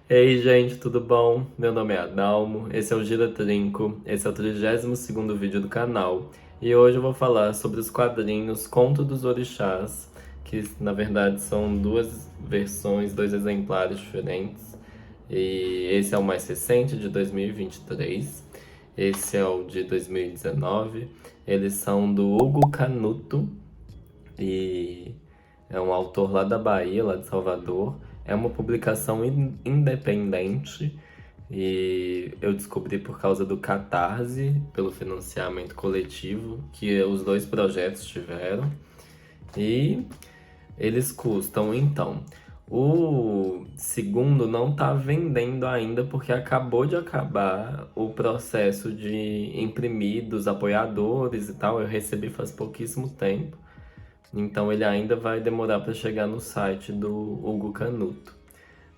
Ei, gente, tudo bom? Meu nome é Adalmo, esse é o Gira Trinco, esse é o 32º vídeo do canal. E hoje eu vou falar sobre os quadrinhos Conto dos Orixás, que na verdade são duas versões, dois exemplares diferentes. E esse é o mais recente, de 2023. Esse é o de 2019. Eles são do Hugo Canuto, e é um autor lá da Bahia, lá de Salvador. É uma publicação independente e eu descobri por causa do Catarse, pelo financiamento coletivo, que os dois projetos tiveram. E eles custam, então. O segundo não tá vendendo ainda porque acabou de acabar o processo de imprimir dos apoiadores e tal. Eu recebi faz pouquíssimo tempo. Então ele ainda vai demorar para chegar no site do Hugo Canuto.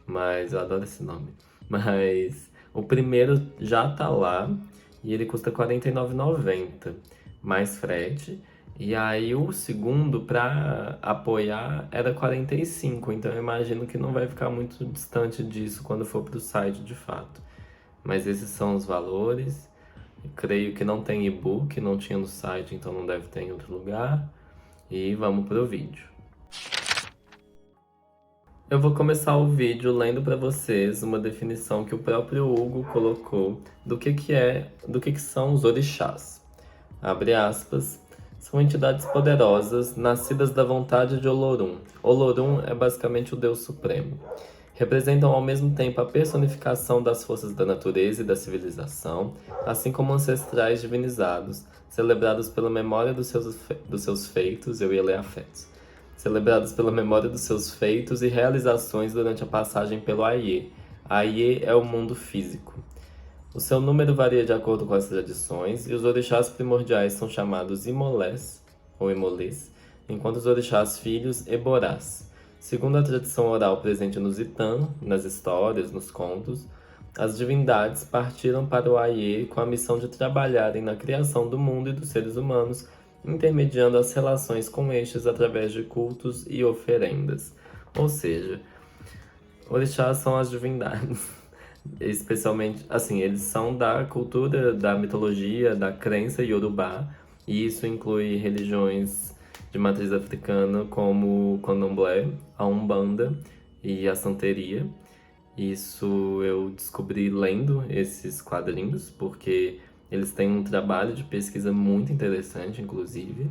Mas eu adoro esse nome. Mas o primeiro já tá lá e ele custa R$ 49,90 mais frete. E aí o segundo para apoiar era 45, então eu imagino que não vai ficar muito distante disso quando for pro site de fato. Mas esses são os valores. Eu creio que não tem e-book, não tinha no site, então não deve ter em outro lugar. E vamos pro vídeo. Eu vou começar o vídeo lendo para vocês uma definição que o próprio Hugo colocou do que são os orixás. Abre aspas. São entidades poderosas, nascidas da vontade de Olorum. Olorum é basicamente o Deus Supremo. Representam ao mesmo tempo a personificação das forças da natureza e da civilização, assim como ancestrais divinizados, celebrados pela memória dos seus feitos, eu ia ler afetos, celebrados pela memória dos seus feitos e realizações durante a passagem pelo Aie. Aie é o mundo físico. O seu número varia de acordo com as tradições, e os orixás primordiais são chamados Imolés, ou Imolês, enquanto os orixás filhos, Eborás. Segundo a tradição oral presente nos Itã, nas histórias, nos contos, as divindades partiram para o Aie com a missão de trabalharem na criação do mundo e dos seres humanos, intermediando as relações com estes através de cultos e oferendas. Ou seja, orixás são as divindades. Especialmente, assim, eles são da cultura, da mitologia, da crença iorubá, e isso inclui religiões de matriz africana como o candomblé, a umbanda e a santeria. Isso eu descobri lendo esses quadrinhos, porque eles têm um trabalho de pesquisa muito interessante, inclusive.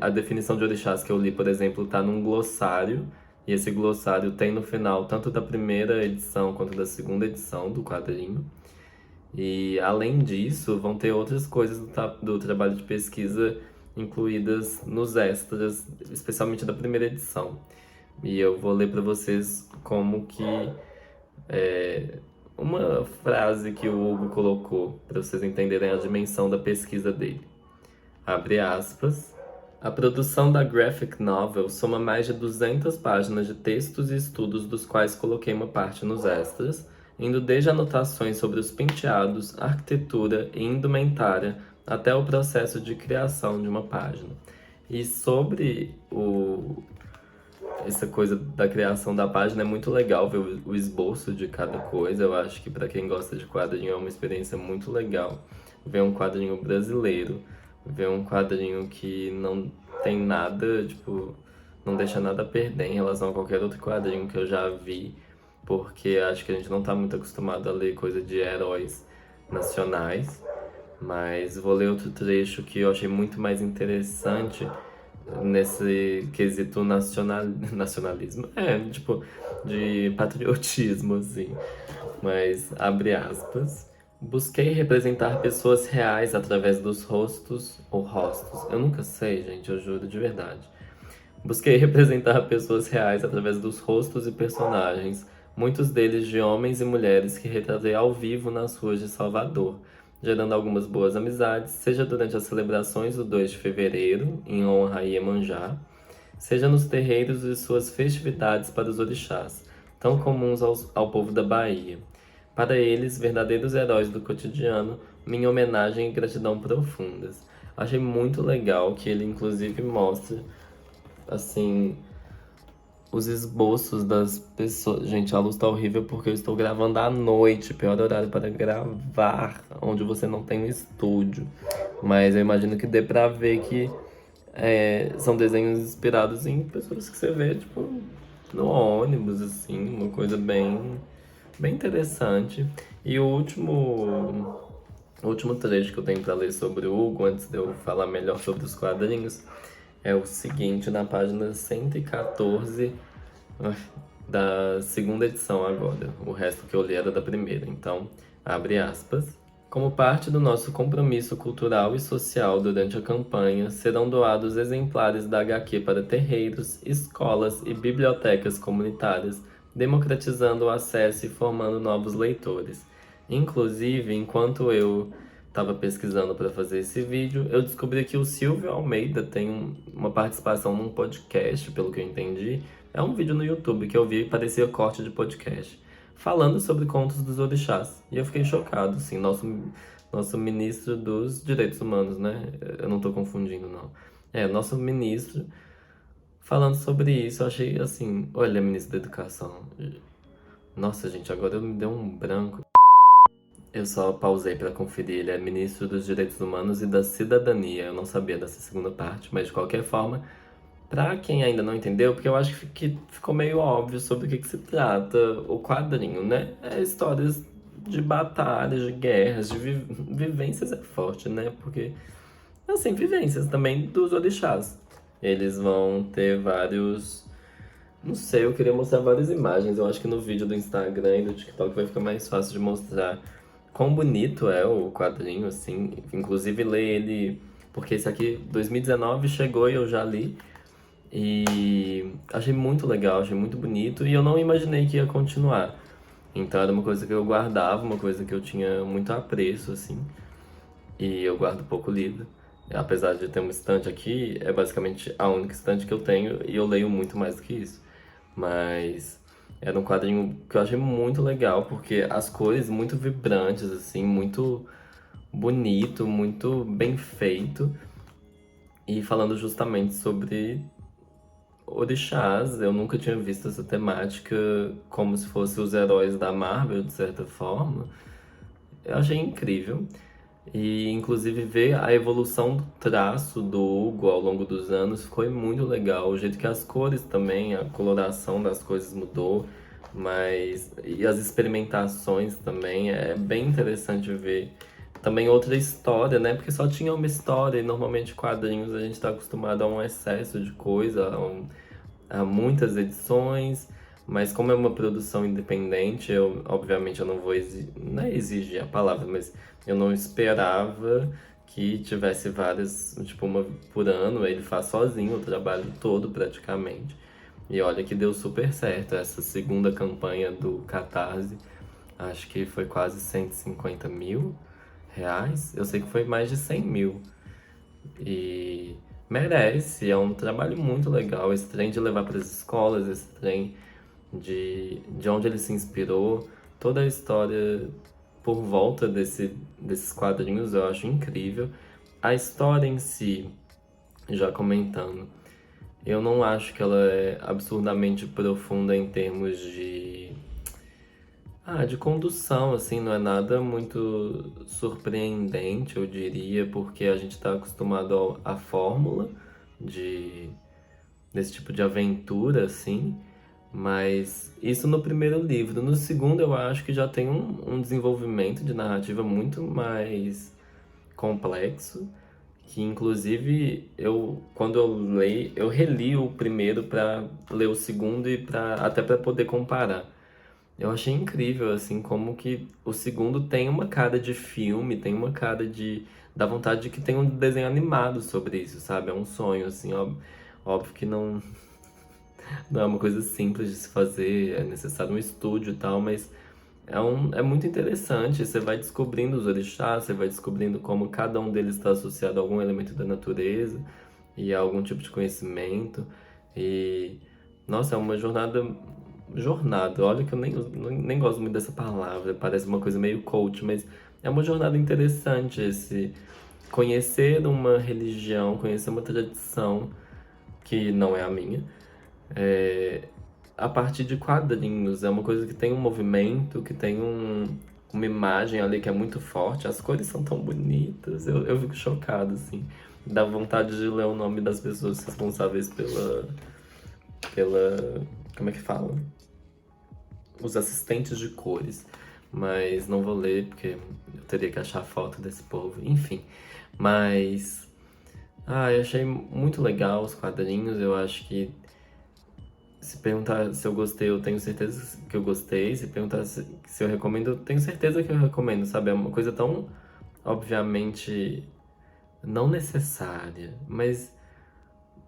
A definição de orixás que eu li, por exemplo, está num glossário, e esse glossário tem no final tanto da primeira edição quanto da segunda edição do quadrinho. E além disso, vão ter outras coisas do trabalho de pesquisa incluídas nos extras, especialmente da primeira edição. E eu vou ler para vocês como que uma frase que o Hugo colocou, para vocês entenderem a dimensão da pesquisa dele. Abre aspas. A produção da graphic novel soma mais de 200 páginas de textos e estudos, dos quais coloquei uma parte nos extras, indo desde anotações sobre os penteados, arquitetura e indumentária, até o processo de criação de uma página. E sobre essa coisa da criação da página, é muito legal ver o esboço de cada coisa. Eu acho que para quem gosta de quadrinho é uma experiência muito legal ver um quadrinho brasileiro, ver um quadrinho que não tem nada, tipo, não deixa nada a perder em relação a qualquer outro quadrinho que eu já vi, porque acho que a gente não tá muito acostumado a ler coisa de heróis nacionais. Mas vou ler outro trecho que eu achei muito mais interessante nesse quesito nacionalismo. Tipo, de patriotismo, assim. Mas, abre aspas. Busquei representar pessoas reais através dos rostos ou rostos. Eu nunca sei, gente, eu juro de verdade. Busquei representar pessoas reais através dos rostos e personagens, muitos deles de homens e mulheres que retratei ao vivo nas ruas de Salvador, gerando algumas boas amizades, seja durante as celebrações do 2 de fevereiro, em honra a Iemanjá, seja nos terreiros e suas festividades para os orixás, tão comuns ao povo da Bahia. Para eles, verdadeiros heróis do cotidiano, minha homenagem e gratidão profundas. Achei muito legal que ele, inclusive, mostra, assim, os esboços das pessoas. Gente, a luz tá horrível porque eu estou gravando à noite, pior horário para gravar, onde você não tem um estúdio. Mas eu imagino que dê pra ver que são desenhos inspirados em pessoas que você vê, tipo, no ônibus, assim, uma coisa bem interessante. E o último trecho que eu tenho pra ler sobre o Hugo, antes de eu falar melhor sobre os quadrinhos, é o seguinte, na página 114 da segunda edição agora. O resto que eu li era da primeira, então, abre aspas. Como parte do nosso compromisso cultural e social durante a campanha, serão doados exemplares da HQ para terreiros, escolas e bibliotecas comunitárias, democratizando o acesso e formando novos leitores. Inclusive, enquanto eu estava pesquisando para fazer esse vídeo, eu descobri que o Silvio Almeida tem uma participação num podcast, pelo que eu entendi. É um vídeo no YouTube que eu vi e parecia corte de podcast falando sobre contos dos orixás. E eu fiquei chocado, assim, nosso ministro dos direitos humanos, né? Eu não tô confundindo, não. Nosso ministro falando sobre isso, eu achei assim, olha, ele é ministro da educação. Nossa, gente, agora me deu um branco. Eu só pausei pra conferir, ele é ministro dos direitos humanos e da cidadania. Eu não sabia dessa segunda parte, mas de qualquer forma, pra quem ainda não entendeu, porque eu acho que ficou meio óbvio sobre o que se trata o quadrinho, né? É histórias de batalhas, de guerras, de vivências é forte, né? Porque, assim, vivências também dos orixás. Eles vão ter vários. Não sei, eu queria mostrar várias imagens. Eu acho que no vídeo do Instagram e do TikTok vai ficar mais fácil de mostrar quão bonito é o quadrinho, assim. Inclusive, ler ele. Porque esse aqui, 2019, chegou e eu já li. E achei muito legal, achei muito bonito e eu não imaginei que ia continuar. Então era uma coisa que eu guardava, uma coisa que eu tinha muito apreço, assim. E eu guardo pouco livro. Apesar de ter uma estante aqui, é basicamente a única estante que eu tenho e eu leio muito mais do que isso. Mas era um quadrinho que eu achei muito legal, porque as cores muito vibrantes, assim, muito bonito, muito bem feito. E falando justamente sobre orixás, eu nunca tinha visto essa temática como se fosse os heróis da Marvel, de certa forma. Eu achei incrível. E, inclusive, ver a evolução do traço do Hugo ao longo dos anos foi muito legal. O jeito que as cores também, a coloração das coisas mudou, mas... E as experimentações também, é bem interessante ver. Também outra história, né? Porque só tinha uma história e normalmente quadrinhos a gente tá acostumado a um excesso de coisa, há muitas edições, mas como é uma produção independente, obviamente eu não vou não é exigir a palavra, mas eu não esperava que tivesse várias, tipo, uma por ano, ele faz sozinho o trabalho todo praticamente. E olha que deu super certo essa segunda campanha do Catarse, acho que foi quase 150 mil reais, eu sei que foi mais de 100 mil. E merece, é um trabalho muito legal. Esse trem de levar para as escolas, esse trem de onde ele se inspirou, toda a história por volta desses quadrinhos eu acho incrível. A história em si, já comentando, eu não acho que ela é absurdamente profunda em termos de condução, assim, não é nada muito surpreendente, eu diria, porque a gente está acostumado à fórmula de, desse tipo de aventura, assim, mas isso no primeiro livro. No segundo, eu acho que já tem um desenvolvimento de narrativa muito mais complexo, que inclusive quando eu reli o primeiro para ler o segundo e até para poder comparar. Eu achei incrível, assim, como que o segundo tem uma cara de filme, tem uma cara de... Dá vontade de que tenha um desenho animado sobre isso, sabe? É um sonho, assim, óbvio que não é uma coisa simples de se fazer, é necessário um estúdio e tal, mas é muito interessante. Você vai descobrindo os orixás, você vai descobrindo como cada um deles está associado a algum elemento da natureza e a algum tipo de conhecimento. E, nossa, é uma jornada, olha que eu nem gosto muito dessa palavra, parece uma coisa meio coach, mas é uma jornada interessante conhecer uma religião, conhecer uma tradição que não é a minha, é, a partir de quadrinhos. É uma coisa que tem um movimento, que tem uma imagem ali que é muito forte. As cores são tão bonitas, eu fico chocado, assim. Dá vontade de ler o nome das pessoas responsáveis pela, como é que fala? Os assistentes de cores. Mas não vou ler, porque eu teria que achar foto desse povo. Enfim, mas... Ah, eu achei muito legal os quadrinhos. Eu acho que se perguntar se eu gostei, eu tenho certeza que eu gostei. Se perguntar se eu recomendo, eu tenho certeza que eu recomendo, sabe? É uma coisa tão, obviamente, não necessária, mas,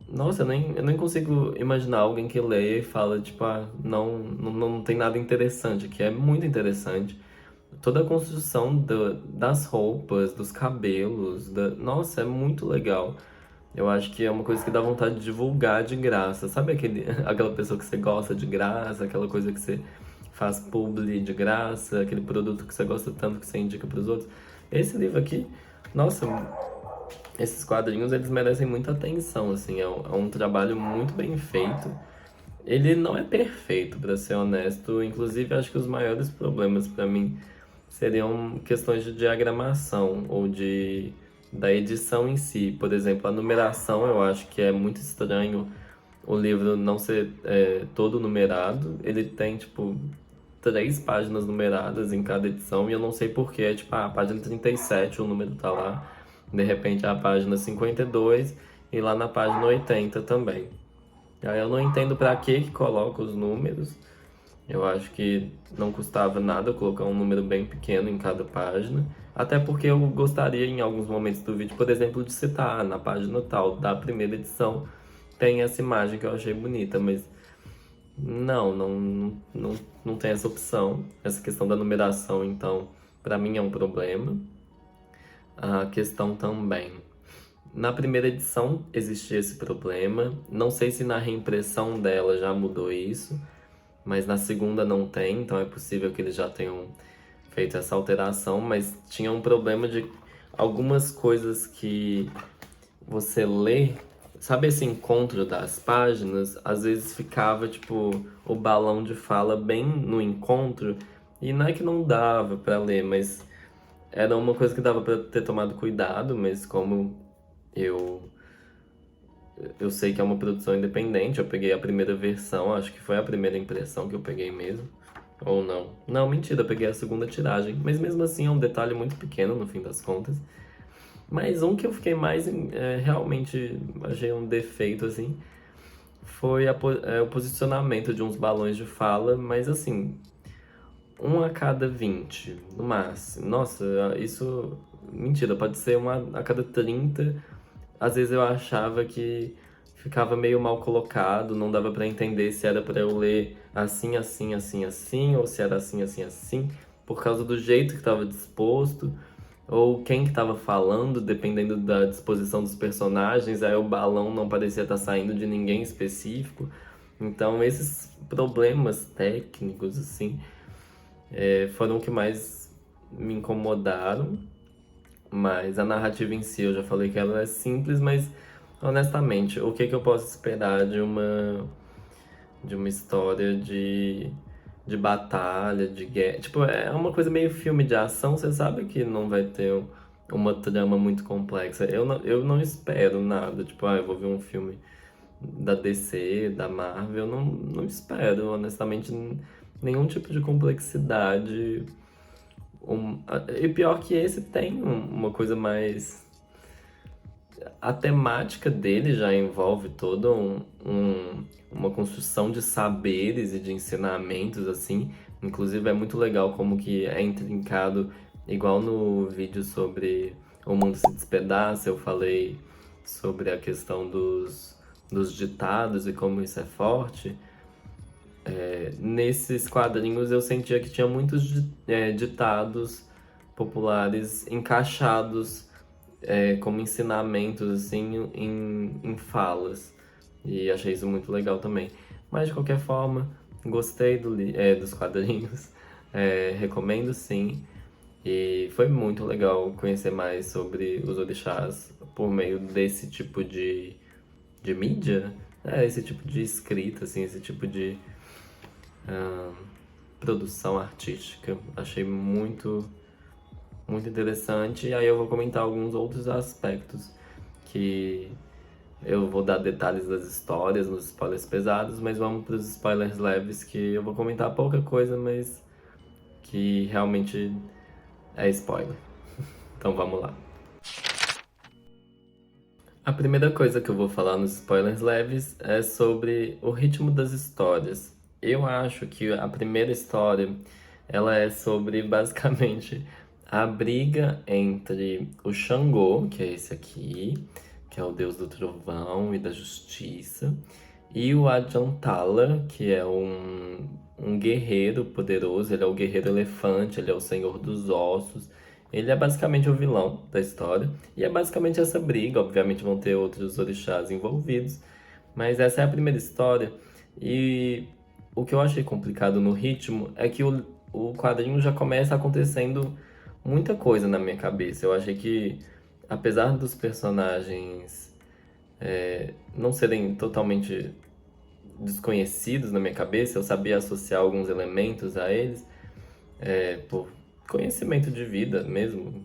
nossa, eu nem consigo imaginar alguém que lê e fala, tipo, ah, não tem nada interessante aqui. É muito interessante. Toda a construção das roupas, dos cabelos, nossa, é muito legal. Eu acho que é uma coisa que dá vontade de divulgar de graça. Sabe aquela pessoa que você gosta de graça, aquela coisa que você faz publi de graça, aquele produto que você gosta tanto que você indica para os outros? Esse livro aqui, nossa, esses quadrinhos eles merecem muita atenção, assim, é um trabalho muito bem feito. Ele não é perfeito, para ser honesto. Inclusive, acho que os maiores problemas para mim seriam questões de diagramação ou da edição em si. Por exemplo, a numeração eu acho que é muito estranho o livro não ser todo numerado. Ele tem, tipo, 3 páginas numeradas em cada edição e eu não sei porquê. É tipo, a página 37 o número tá lá. De repente, a página 52 e lá na página 80 também. Aí eu não entendo para que coloca os números. Eu acho que não custava nada colocar um número bem pequeno em cada página. Até porque eu gostaria, em alguns momentos do vídeo, por exemplo, de citar na página tal da primeira edição tem essa imagem que eu achei bonita, mas não tem essa opção. Essa questão da numeração, então, para mim é um problema. A questão também. Na primeira edição existia esse problema. Não sei se na reimpressão dela já mudou isso, mas na segunda não tem, então é possível que eles já tenham feito essa alteração, mas tinha um problema de algumas coisas que você lê, sabe esse encontro das páginas? Às vezes ficava tipo o balão de fala bem no encontro, e não é que não dava pra ler, mas era uma coisa que dava pra ter tomado cuidado, mas como eu eu sei que é uma produção independente, eu peguei a primeira versão, acho que foi a primeira impressão que eu peguei mesmo. Ou não? Não, mentira, eu peguei a segunda tiragem. Mas mesmo assim é um detalhe muito pequeno no fim das contas. Mas um que eu fiquei mais realmente achei um defeito assim foi o posicionamento de uns balões de fala, mas assim, um a cada 20 no máximo. Nossa, isso. Mentira, pode ser uma a cada 30. Às vezes eu achava que ficava meio mal colocado, não dava pra entender se era pra eu ler assim, assim, assim, assim, ou se era assim, assim, assim, por causa do jeito que estava disposto, ou quem que estava falando, dependendo da disposição dos personagens, aí o balão não parecia estar saindo de ninguém específico. Então esses problemas técnicos, assim, foram o que mais me incomodaram. Mas a narrativa em si, eu já falei que ela é simples, mas honestamente, o que que eu posso esperar de uma história de batalha, de guerra? Tipo, é uma coisa meio filme de ação, você sabe que não vai ter uma trama muito complexa. Eu não espero nada, tipo, eu vou ver um filme da DC, da Marvel, não espero, honestamente, nenhum tipo de complexidade. E pior que esse tem uma coisa mais. A temática dele já envolve toda uma construção de saberes e de ensinamentos, assim. Inclusive é muito legal como que é intrincado, igual no vídeo sobre O Mundo Se Despedaça, eu falei sobre a questão dos ditados e como isso é forte. Nesses quadrinhos eu sentia que tinha muitos ditados populares encaixados como ensinamentos assim em falas, e achei isso muito legal também. Mas de qualquer forma, gostei dos quadrinhos, recomendo sim. E foi muito legal conhecer mais sobre os orixás por meio desse tipo de mídia, esse tipo de escrita, assim, esse tipo de produção artística. Achei muito interessante. E aí eu vou comentar alguns outros aspectos que eu vou dar detalhes das histórias, nos spoilers pesados, mas vamos para os spoilers leves que eu vou comentar pouca coisa, mas que realmente é spoiler. Então vamos lá. A primeira coisa que eu vou falar nos spoilers leves é sobre o ritmo das histórias. Eu acho que a primeira história, ela é sobre basicamente a briga entre o Xangô, que é esse aqui, que é o deus do trovão e da justiça, e o Ajantala, que é um guerreiro poderoso, ele é o guerreiro elefante, ele é o senhor dos ossos. Ele é basicamente o vilão da história. E é basicamente essa briga. Obviamente vão ter outros orixás envolvidos. Mas essa é a primeira história. E o que eu achei complicado no ritmo é que o quadrinho já começa acontecendo muita coisa na minha cabeça. Eu achei que, apesar dos personagens não serem totalmente desconhecidos na minha cabeça, eu sabia associar alguns elementos a eles, por conhecimento de vida mesmo.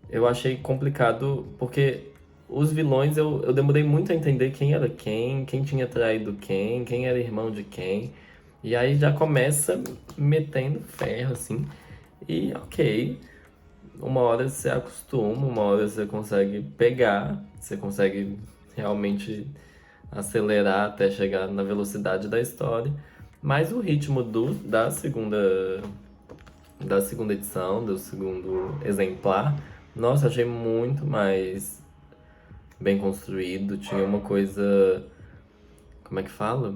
Eu achei complicado porque os vilões eu demorei muito a entender quem era quem tinha traído quem era irmão de quem. E aí já começa metendo ferro, assim. E ok, uma hora você acostuma, uma hora você consegue pegar, você consegue realmente acelerar até chegar na velocidade da história. Mas o ritmo da segunda edição, do segundo exemplar, nossa, achei muito mais bem construído. Tinha uma coisa. Como é que fala?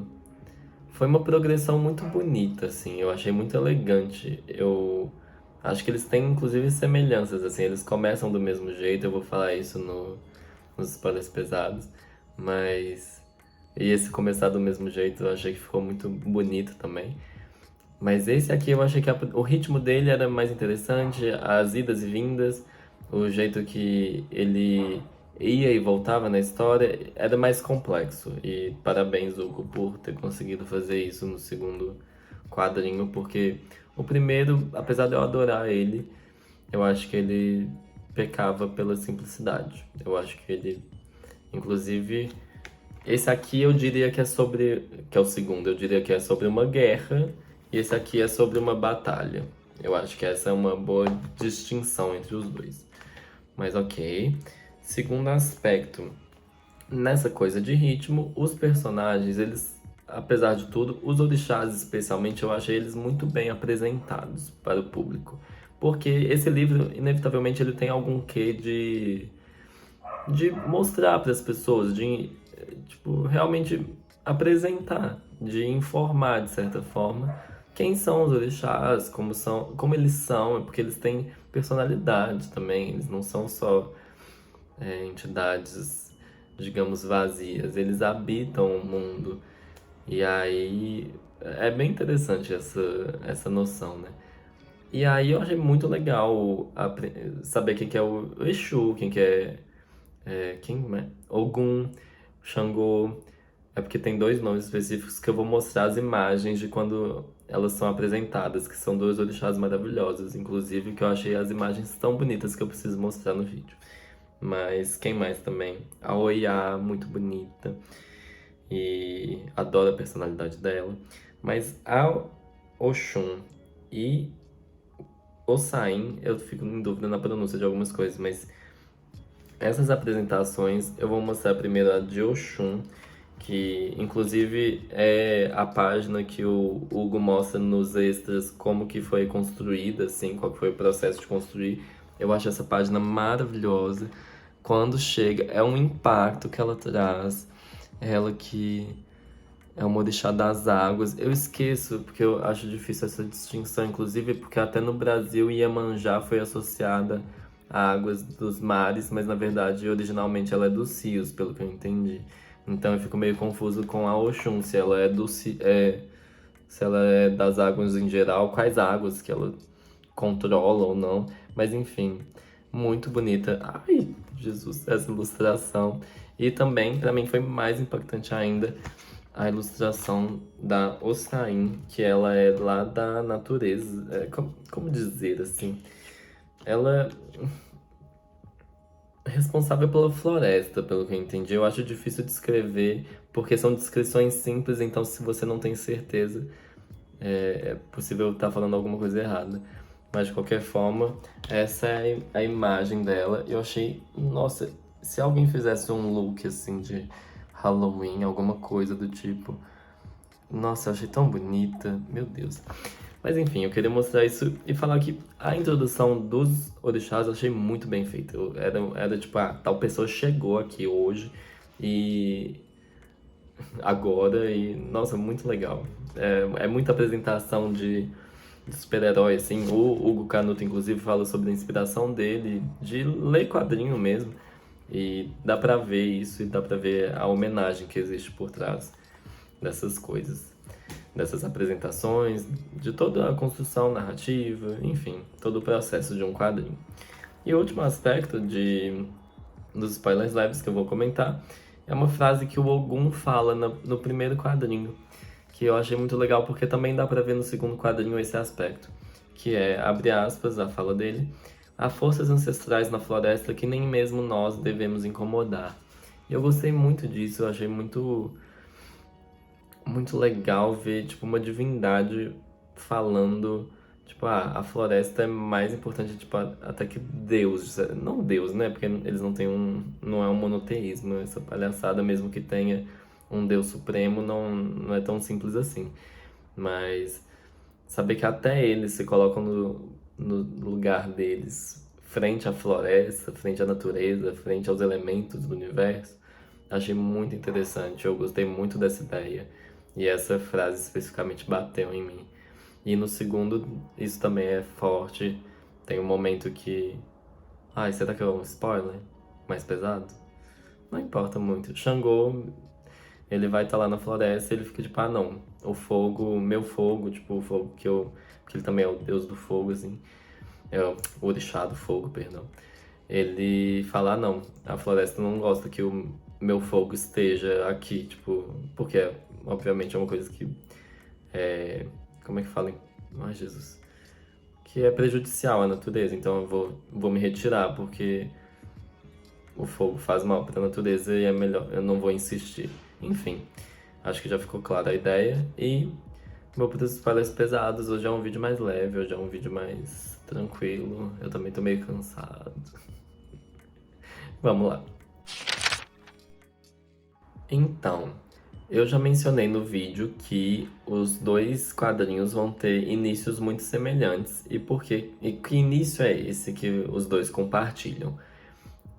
Foi uma progressão muito bonita, assim. Eu achei muito elegante. Eu acho que eles têm, inclusive, semelhanças, assim. Eles começam do mesmo jeito. Eu vou falar isso nos spoilers pesados. Mas. E esse começar do mesmo jeito eu achei que ficou muito bonito também. Mas esse aqui eu achei que o ritmo dele era mais interessante, as idas e vindas, o jeito que ele ia e voltava na história era mais complexo. E parabéns, Hugo, por ter conseguido fazer isso no segundo quadrinho, porque o primeiro, apesar de eu adorar ele, eu acho que ele pecava pela simplicidade. Eu acho que ele, inclusive, esse aqui eu diria que é sobre, que é o segundo, eu diria que é sobre uma guerra, e esse aqui é sobre uma batalha. Eu acho que essa é uma boa distinção entre os dois. Mas ok. Segundo aspecto, nessa coisa de ritmo, os personagens, eles, apesar de tudo, os orixás especialmente, eu achei eles muito bem apresentados para o público. Porque esse livro, inevitavelmente, ele tem algum quê de mostrar para as pessoas, de tipo, realmente apresentar, de informar de certa forma quem são os orixás, como eles são, porque eles têm personalidade também, eles não são só entidades, digamos, vazias, eles habitam o mundo. E aí é bem interessante essa noção, né? E aí eu achei muito legal saber quem que é o Exu, quem que quem é? Ogum, Xangô. É porque tem dois nomes específicos que eu vou mostrar as imagens de quando elas são apresentadas, que são dois orixás maravilhosos, inclusive, que eu achei as imagens tão bonitas que eu preciso mostrar no vídeo. Mas quem mais também? A Oiá, muito bonita. E adoro a personalidade dela. Mas a Oxum e Ossain, eu fico em dúvida na pronúncia de algumas coisas, mas essas apresentações eu vou mostrar primeiro a de Oxum, que inclusive é a página que o Hugo mostra nos extras como que foi construída, assim, qual que foi o processo de construir. Eu acho essa página maravilhosa. Quando chega, é um impacto que ela traz. Ela que é uma orixá das águas. Eu esqueço, porque eu acho difícil essa distinção, inclusive porque até no Brasil Iemanjá foi associada a águas dos mares, mas na verdade originalmente ela é dos rios, pelo que eu entendi. Então eu fico meio confuso com a Oxum, se ela é das águas em geral, quais águas que ela controla ou não, mas enfim, muito bonita. Ai, Jesus, essa ilustração. E também, pra mim, foi mais impactante ainda a ilustração da Ossain, que ela é lá da natureza. Como dizer assim? Ela é responsável pela floresta, pelo que eu entendi. Eu acho difícil descrever, porque são descrições simples, então se você não tem certeza, é possível estar falando alguma coisa errada. Mas de qualquer forma, essa é a imagem dela. Eu achei, nossa, se alguém fizesse um look assim de Halloween, alguma coisa do tipo. Nossa, eu achei tão bonita, meu Deus. Mas enfim, eu queria mostrar isso e falar que a introdução dos orixás eu achei muito bem feita. Era tipo, tal pessoa chegou aqui hoje e agora e, nossa, muito legal. É muita apresentação de super-herói, assim. O Hugo Canuto, inclusive, fala sobre a inspiração dele de ler quadrinho mesmo. E dá pra ver isso e dá pra ver a homenagem que existe por trás dessas coisas, dessas apresentações, de toda a construção narrativa, enfim, todo o processo de um quadrinho. E o último aspecto dos spoilers leves que eu vou comentar é uma frase que o Ogum fala no primeiro quadrinho, que eu achei muito legal porque também dá pra ver no segundo quadrinho esse aspecto, que é, abre aspas, a fala dele: há forças ancestrais na floresta que nem mesmo nós devemos incomodar. E eu gostei muito disso, eu achei muito legal ver, tipo, uma divindade falando, tipo, a floresta é mais importante, tipo, até que Deus. Não Deus, né? Porque eles não têm não é um monoteísmo, essa palhaçada, mesmo que tenha um Deus supremo, não é tão simples assim. Mas saber que até eles se colocam no lugar deles, frente à floresta, frente à natureza, frente aos elementos do universo, achei muito interessante. Eu gostei muito dessa ideia. E essa frase especificamente bateu em mim. E no segundo, isso também é forte. Tem um momento que. Ai, será que é um spoiler? Mais pesado? Não importa muito. Xangô, ele vai estar lá na floresta e ele fica tipo, não, o fogo, meu fogo, tipo, o fogo que eu. Que ele também é o deus do fogo, assim. É o orixá do fogo, perdão. Ele fala, não, a floresta não gosta que o meu fogo esteja aqui, tipo, porque obviamente é uma coisa que como é que fala? Ai, Jesus. Que é prejudicial à natureza, então eu vou me retirar, porque o fogo faz mal para a natureza e é melhor, eu não vou insistir. Enfim, acho que já ficou clara a ideia. E meu para os spoilers pesados, hoje é um vídeo mais leve, hoje é um vídeo mais tranquilo. Eu também tô meio cansado. Vamos lá. Então, eu já mencionei no vídeo que os dois quadrinhos vão ter inícios muito semelhantes. E por quê? E que início é esse que os dois compartilham?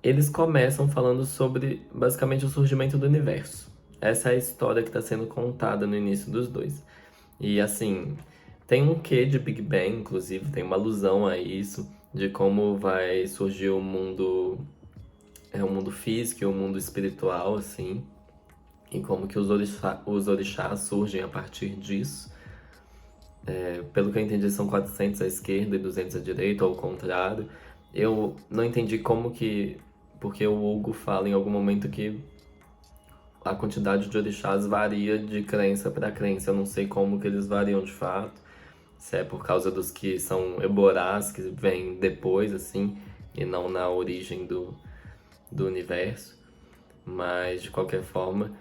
Eles começam falando sobre basicamente o surgimento do universo. Essa é a história que está sendo contada no início dos dois. E assim, tem um quê de Big Bang, inclusive, tem uma alusão a isso, de como vai surgir o mundo, o mundo físico e o mundo espiritual, assim, e como que os orixás surgem a partir disso. Pelo que eu entendi, são 400 à esquerda e 200 à direita, ou ao contrário. Eu não entendi como que. Porque o Hugo fala em algum momento que a quantidade de orixás varia de crença para crença. Eu não sei como que eles variam de fato. Se é por causa dos que são eborás, que vêm depois, assim, e não na origem do universo. Mas, de qualquer forma,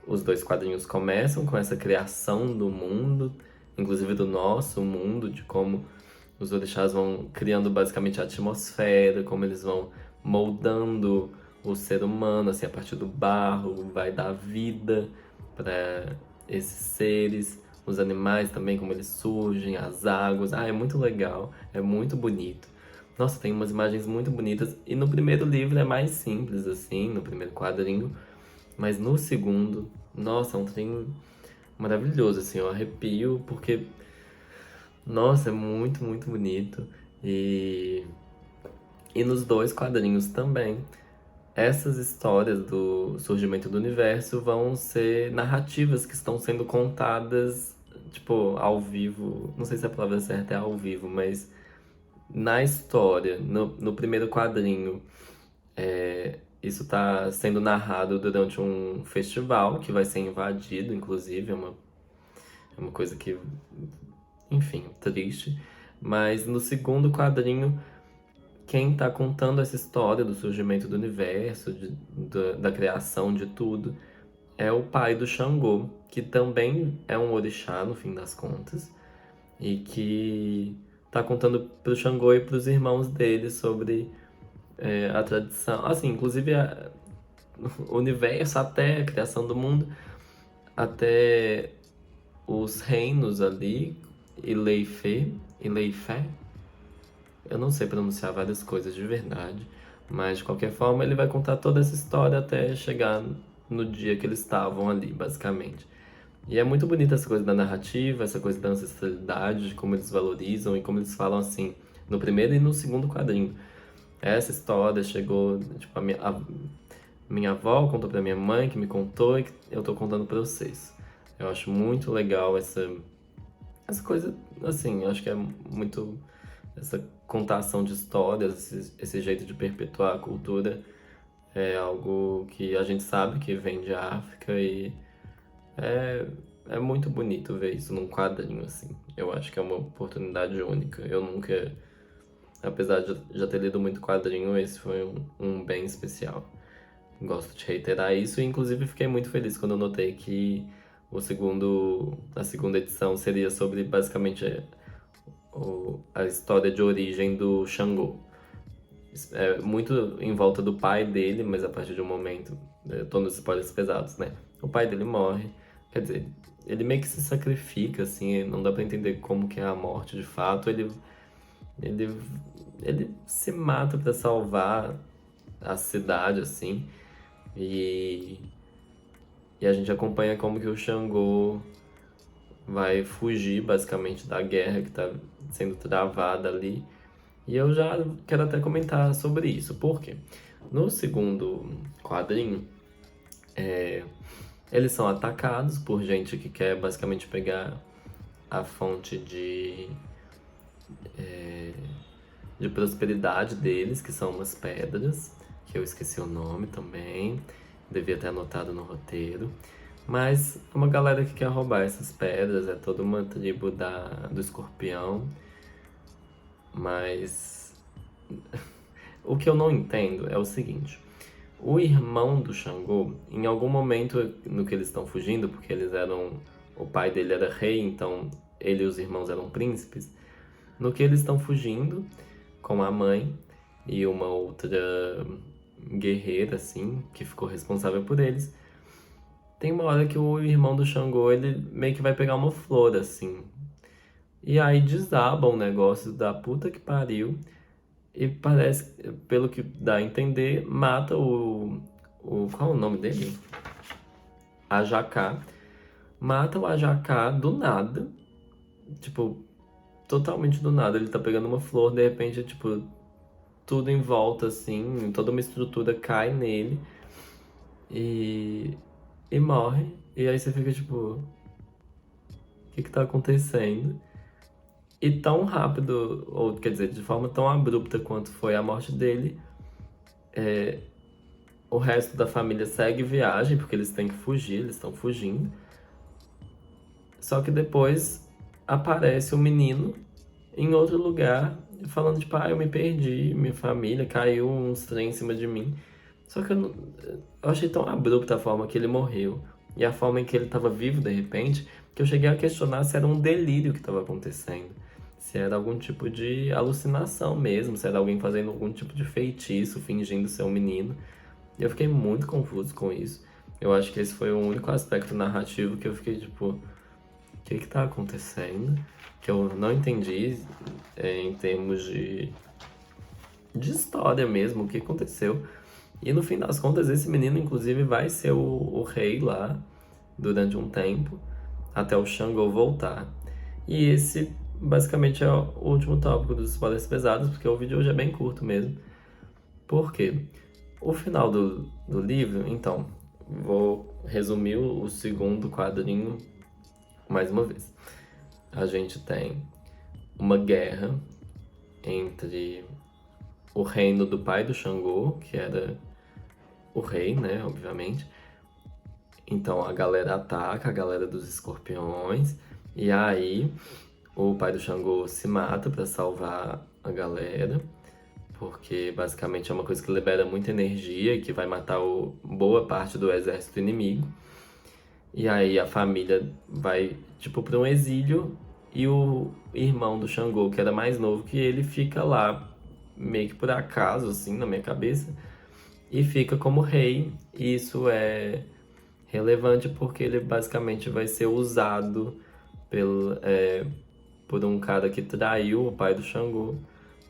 os dois quadrinhos começam com essa criação do mundo, inclusive do nosso mundo, de como os orixás vão criando basicamente a atmosfera, como eles vão moldando o ser humano, assim, a partir do barro, vai dar vida para esses seres, os animais também, como eles surgem, as águas. É muito legal, é muito bonito. Nossa, tem umas imagens muito bonitas. E no primeiro livro é mais simples, assim, no primeiro quadrinho. Mas no segundo, nossa, é um trem maravilhoso, assim, eu arrepio, porque, nossa, é muito, muito bonito. E, e nos dois quadrinhos também. Essas histórias do surgimento do universo vão ser narrativas que estão sendo contadas, tipo, ao vivo. Não sei se a palavra certa é ao vivo, mas Na história, no primeiro quadrinho, isso está sendo narrado durante um festival que vai ser invadido, inclusive, é uma coisa que, enfim, triste. Mas no segundo quadrinho, quem está contando essa história do surgimento do universo, da criação de tudo, é o pai do Xangô, que também é um orixá, no fim das contas, e que está contando pro Xangô e pros irmãos dele sobre a tradição. Assim, inclusive o universo, até a criação do mundo, até os reinos ali, Ileifé, eu não sei pronunciar várias coisas de verdade, mas de qualquer forma ele vai contar toda essa história até chegar no dia que eles estavam ali, basicamente. E é muito bonita essa coisa da narrativa, essa coisa da ancestralidade, de como eles valorizam e como eles falam assim, no primeiro e no segundo quadrinho. Essa história chegou, tipo, minha avó contou pra minha mãe, que me contou e que eu tô contando pra vocês. Eu acho muito legal essa coisa, assim, eu acho que é muito essa contação de histórias, esse jeito de perpetuar a cultura é algo que a gente sabe que vem de África e é, é muito bonito ver isso num quadrinho, assim. Eu acho que é uma oportunidade única. Eu nunca, apesar de já ter lido muito quadrinho, esse foi um bem especial. Gosto de reiterar isso e inclusive fiquei muito feliz quando eu notei que a segunda edição seria sobre basicamente a história de origem do Xangô. É muito em volta do pai dele, mas a partir de um momento, eu tô nos spoilers pesados, né? O pai dele morre, quer dizer, ele meio que se sacrifica, assim, não dá pra entender como que é a morte de fato. Ele, ele se mata pra salvar a cidade, assim, e, e a gente acompanha como que o Xangô vai fugir, basicamente, da guerra que tá sendo travada ali. E eu já quero até comentar sobre isso, porque no segundo quadrinho, eles são atacados por gente que quer basicamente pegar a fonte de prosperidade deles, que são umas pedras, que eu esqueci o nome também, devia ter anotado no roteiro. Mas é uma galera que quer roubar essas pedras, é toda uma tribo do escorpião. Mas o que eu não entendo é o seguinte: o irmão do Xangô, em algum momento no que eles estão fugindo, porque eles eram. O pai dele era rei, então ele e os irmãos eram príncipes. No que eles estão fugindo com a mãe e uma outra guerreira, assim, que ficou responsável por eles, tem uma hora que o irmão do Xangô, ele meio que vai pegar uma flor, assim. E aí desaba um negócio da puta que pariu. E parece, pelo que dá a entender, mata qual é o nome dele? Ajacá. Mata o Ajacá do nada. Tipo, totalmente do nada. Ele tá pegando uma flor, de repente, tipo, tudo em volta, assim, toda uma estrutura cai nele e, e morre. E aí você fica tipo, o que que tá acontecendo? E tão rápido, ou quer dizer, de forma tão abrupta quanto foi a morte dele, o resto da família segue viagem, porque eles têm que fugir, eles estão fugindo. Só que depois aparece o menino em outro lugar, falando tipo, eu me perdi, minha família caiu uns trem em cima de mim. Só que eu achei tão abrupta a forma que ele morreu e a forma em que ele estava vivo de repente, que eu cheguei a questionar se era um delírio que estava acontecendo. Se era algum tipo de alucinação mesmo, se era alguém fazendo algum tipo de feitiço, fingindo ser um menino. E eu fiquei muito confuso com isso. Eu acho que esse foi o único aspecto narrativo que eu fiquei tipo, o que que tá acontecendo? Que eu não entendi em termos de história mesmo, o que aconteceu. E no fim das contas, esse menino, inclusive, vai ser o rei lá durante um tempo, até o Xangô voltar. E esse, basicamente, é o último tópico dos spoilers pesados, porque o vídeo hoje é bem curto mesmo. Por quê? O final do livro, então, vou resumir o segundo quadrinho mais uma vez. A gente tem uma guerra entre o reino do pai do Xangô, que era o rei, né, obviamente. Então a galera ataca, a galera dos escorpiões, e aí o pai do Xangô se mata pra salvar a galera, porque basicamente é uma coisa que libera muita energia e que vai matar boa parte do exército inimigo. E aí a família vai, tipo, pra um exílio e o irmão do Xangô, que era mais novo que ele, fica lá meio que por acaso, assim, na minha cabeça, e fica como rei. E isso é relevante porque ele basicamente vai ser usado por um cara que traiu o pai do Xangô,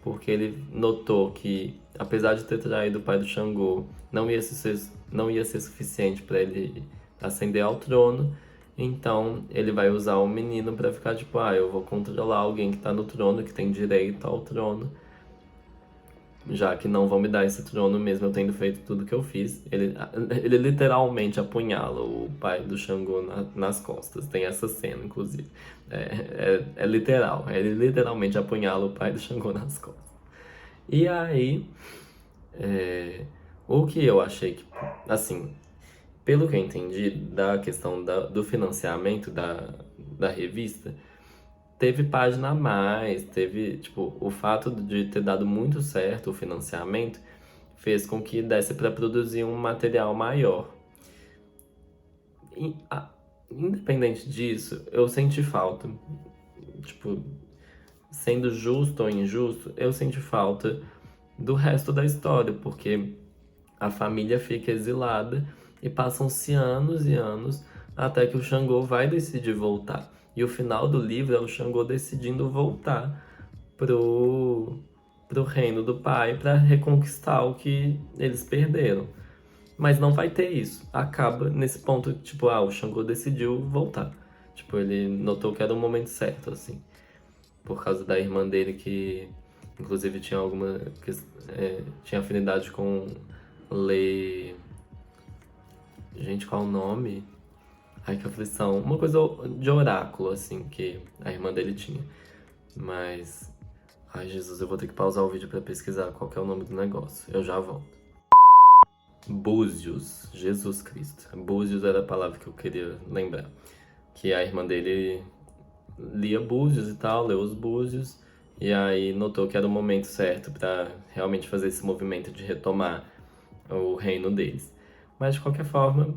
porque ele notou que, apesar de ter traído o pai do Xangô, não ia ser suficiente para ele ascender ao trono. Então ele vai usar o menino para ficar tipo, eu vou controlar alguém que tá no trono, que tem direito ao trono, já que não vão me dar esse trono mesmo eu tendo feito tudo que eu fiz. Ele literalmente apunhala o pai do Xangô nas costas. Tem essa cena, inclusive. É literal. Ele literalmente apunhala o pai do Xangô nas costas. E aí, o que eu achei que, assim, pelo que eu entendi da questão do financiamento da revista, teve página a mais, teve, tipo, o fato de ter dado muito certo o financiamento fez com que desse para produzir um material maior. E, independente disso, eu senti falta, tipo, sendo justo ou injusto, eu senti falta do resto da história, porque a família fica exilada e passam-se anos e anos até que o Xangô vai decidir voltar. E o final do livro é o Xangô decidindo voltar pro reino do pai para reconquistar o que eles perderam. Mas não vai ter isso. Acaba nesse ponto, tipo, o Xangô decidiu voltar. Tipo, ele notou que era o momento certo, assim. Por causa da irmã dele que, inclusive, tinha tinha afinidade com Lê... Gente, qual o nome? Ai, que aflição. Uma coisa de oráculo, assim, que a irmã dele tinha. Mas... Ai, Jesus, eu vou ter que pausar o vídeo pra pesquisar qual que é o nome do negócio. Eu já volto. Búzios. Jesus Cristo. Búzios era a palavra que eu queria lembrar. Que a irmã dele lia Búzios e tal, leu os Búzios. E aí notou que era o momento certo pra realmente fazer esse movimento de retomar o reino deles. Mas de qualquer forma,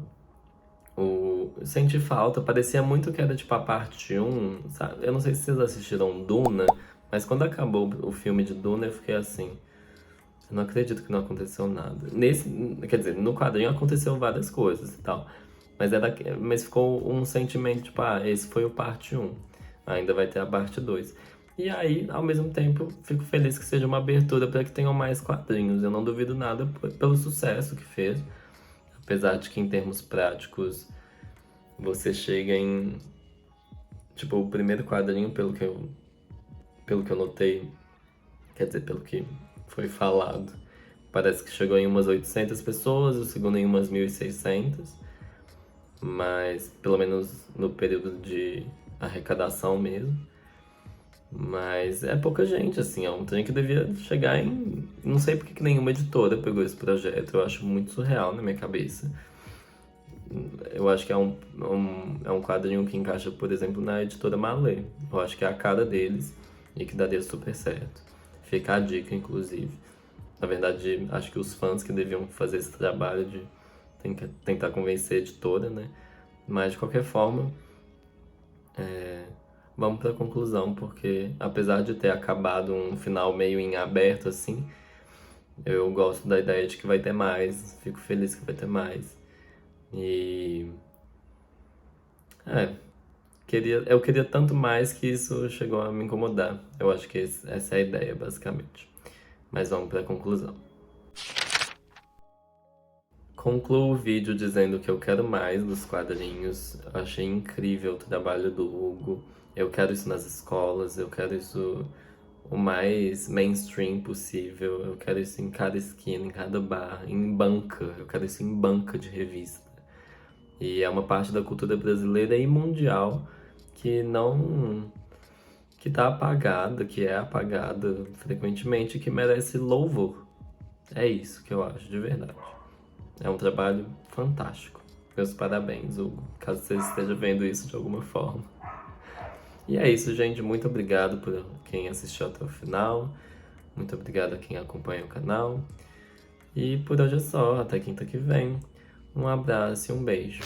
senti falta, parecia muito que era tipo a parte um, sabe? Eu não sei se vocês assistiram Duna, mas quando acabou o filme de Duna eu fiquei assim, eu não acredito que não aconteceu nada. Quer dizer, no quadrinho aconteceu várias coisas e tal, mas ficou um sentimento tipo, esse foi o parte um, ainda vai ter a parte 2. E aí, ao mesmo tempo, fico feliz que seja uma abertura para que tenham mais quadrinhos. Eu não duvido nada pelo sucesso que fez. Apesar de que em termos práticos você chega em. Tipo, o primeiro quadrinho, pelo que eu notei, quer dizer, pelo que foi falado, parece que chegou em umas 800 pessoas, o segundo em umas 1.600, mas pelo menos no período de arrecadação mesmo. Mas é pouca gente, assim, é um trem que devia chegar em. Não sei porque que nenhuma editora pegou esse projeto, eu acho muito surreal na minha cabeça. Eu acho que é um quadrinho que encaixa, por exemplo, na editora Malê. Eu acho que é a cara deles e que daria super certo. Fica a dica, inclusive. Na verdade, acho que os fãs que deviam fazer esse trabalho de tentar convencer a editora, né? Mas, de qualquer forma, vamos para a conclusão, porque apesar de ter acabado um final meio em aberto, assim, eu gosto da ideia de que vai ter mais. Fico feliz que vai ter mais. E É, eu queria tanto mais que isso chegou a me incomodar. Eu acho que essa é a ideia, basicamente. Mas vamos para a conclusão. Concluo o vídeo dizendo que eu quero mais dos quadrinhos. Eu achei incrível o trabalho do Hugo. Eu quero isso nas escolas, eu quero isso o mais mainstream possível. Eu quero isso em cada esquina, em cada bar, em banca. Eu quero isso em banca de revista. E é uma parte da cultura brasileira e mundial que que tá apagada, que é apagada frequentemente, que merece louvor. É isso que eu acho, de verdade. É um trabalho fantástico. Meus parabéns, Hugo, caso você esteja vendo isso de alguma forma. E é isso, gente. Muito obrigado por quem assistiu até o final. Muito obrigado a quem acompanha o canal. E por hoje é só. Até quinta que vem. Um abraço e um beijo.